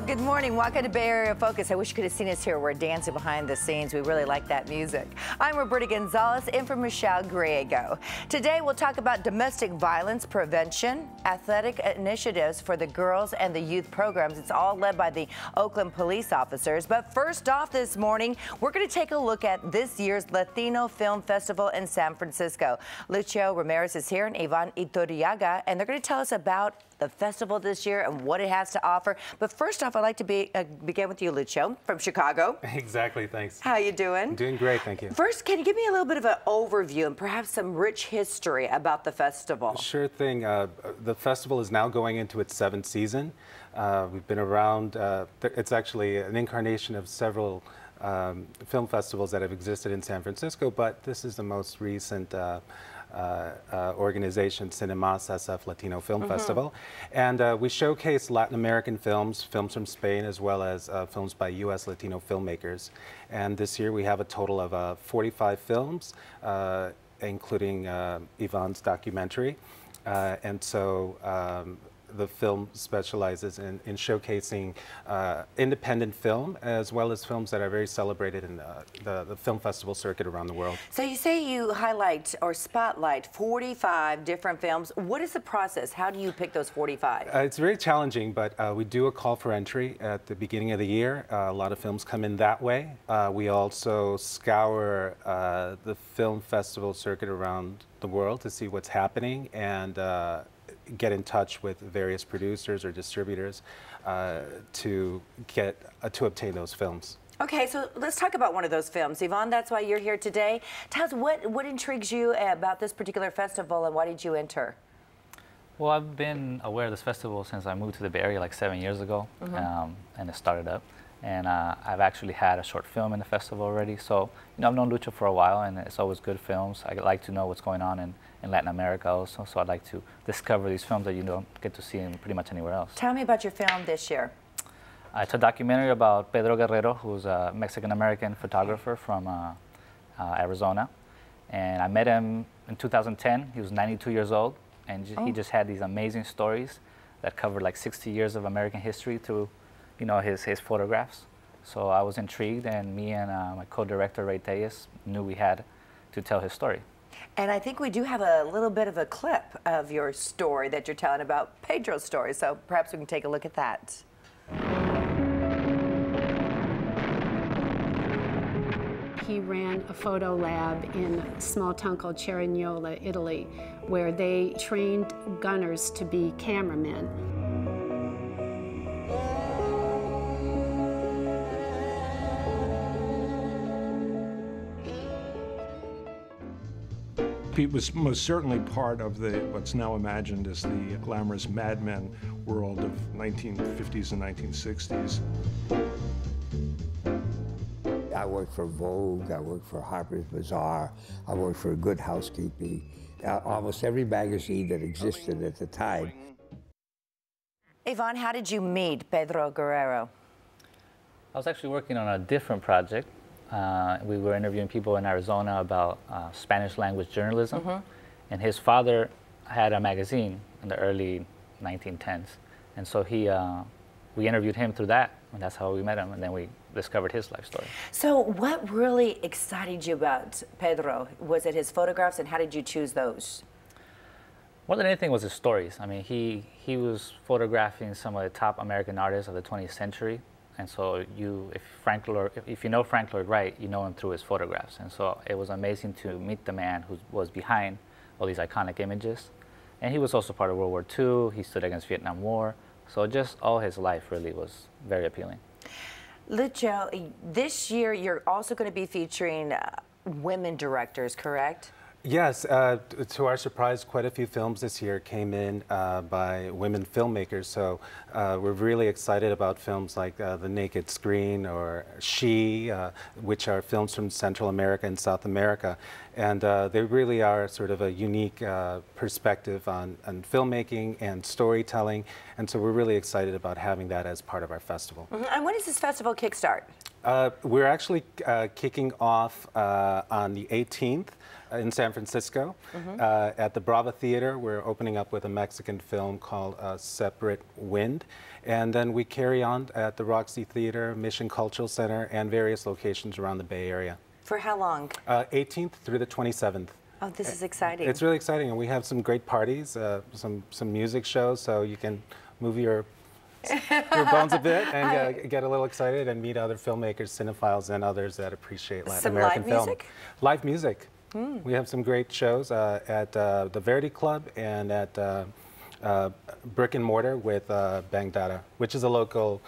Good morning. Welcome to Bay Area Focus. I wish you could have seen us here. We're dancing behind the scenes. We really like that music. I'm Roberta Gonzalez in for Michelle Griego. Today we'll talk about domestic violence prevention, athletic initiatives for the girls and the youth programs. It's all led by the Oakland police officers. But first off this morning, we're going to take a look at this year's Latino Film Festival in San Francisco. Lucho, Ramirez is here and Yvan, Iturriaga, and they're going to tell us about the festival this year and what it has to offer. But first off, I'd like to begin with you, Lucho, from Chicago. Exactly, thanks. How you doing? I'm doing great, thank you. First, can you give me a little bit of an overview and perhaps some rich history about the festival? Sure thing. The festival is now going into its 7th season. We've been around, it's actually an incarnation of several film festivals that have existed in San Francisco, but this is the most recent organization, Cine+Mas SF Latino Film Festival. And we showcase Latin American films, films from Spain, as well as films by U.S. Latino filmmakers. And this year we have a total of 45 films, including Yvan's documentary. And so the film specializes in showcasing independent film, as well as films that are very celebrated in the film festival circuit around the world. So you say you highlight or spotlight 45 different films. What is the process? How do you pick those 45? It's very challenging, but we do a call for entry at the beginning of the year. A lot of films come in that way. We also scour the film festival circuit around the world to see what's happening and get in touch with various producers or distributors to obtain those films. Okay, so let's talk about one of those films. Yvan, that's why you're here today. Tell us what intrigues you about this particular festival and why did you enter? Well, I've been aware of this festival since I moved to the Bay Area like 7 years ago, and it started up. And I've actually had a short film in the festival already. So, you know, I've known Lucho for a while, and it's always good films. I like to know what's going on in Latin America also, so I'd like to discover these films that you don't get to see in pretty much anywhere else. Tell me about your film this year. It's a documentary about Pedro Guerrero, who's a Mexican-American photographer from Arizona. And I met him in 2010. He was 92 years old, and he just had these amazing stories that covered like 60 years of American history through, you know, his photographs. So I was intrigued, and me and my co-director, Ray Tellez, knew we had to tell his story. And I think we do have a little bit of a clip of your story that you're telling about Pedro's story, so perhaps we can take a look at that. He ran a photo lab in a small town called Cerignola, Italy, where they trained gunners to be cameramen. Pete was most certainly part of what's now imagined as the glamorous Mad Men world of 1950s and 1960s. I worked for Vogue, I worked for Harper's Bazaar, I worked for Good Housekeeping, almost every magazine that existed at the time. Yvan, how did you meet Pedro Guerrero? I was actually working on a different project. We were interviewing people in Arizona about Spanish language journalism, and his father had a magazine in the early 1910s, and so we interviewed him through that, and that's how we met him, and then we discovered his life story. So what really excited you about Pedro? Was it his photographs, and how did you choose those? More than anything was his stories. I mean, he was photographing some of the top American artists of the 20th century. And so if you know Frank Lloyd Wright, you know him through his photographs. And so it was amazing to meet the man who was behind all these iconic images. And he was also part of World War II. He stood against Vietnam War. So just all his life really was very appealing. Lucho, this year you're also going to be featuring women directors, correct? Yes, to our surprise, quite a few films this year came in by women filmmakers, so we're really excited about films like The Naked Screen or She, which are films from Central America and South America, and they really are sort of a unique perspective on filmmaking and storytelling, and so we're really excited about having that as part of our festival. And when does this festival kickstart? We're actually kicking off on the 18th in San Francisco at the Brava Theater. We're opening up with a Mexican film called Separate Wind. And then we carry on at the Roxy Theater, Mission Cultural Center, and various locations around the Bay Area. For how long? 18th through the 27th. Oh, this is exciting. It's really exciting, and we have some great parties, some music shows, so you can move your bones a bit and get a little excited and meet other filmmakers, cinephiles, and others that appreciate Latin American film. Live music? Live music. We have some great shows at the Verdi Club and at Brick and Mortar with Bang Data, which is a local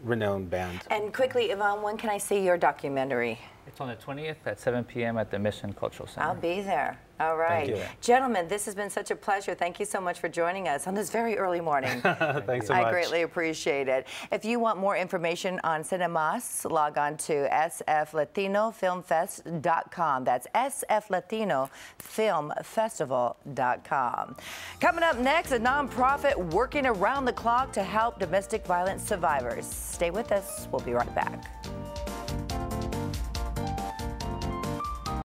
renowned band. And quickly, Yvan, when can I see your documentary? It's on the 20th at 7 p.m. at the Mission Cultural Center. I'll be there. All right. Thank you. Gentlemen, this has been such a pleasure. Thank you so much for joining us on this very early morning. Thanks so much. I greatly appreciate it. If you want more information on Cine+Mas, log on to sflatinofilmfest.com. That's sflatinofilmfestival.com. Coming up next, a nonprofit working around the clock to help domestic violence survivors. Stay with us. We'll be right back.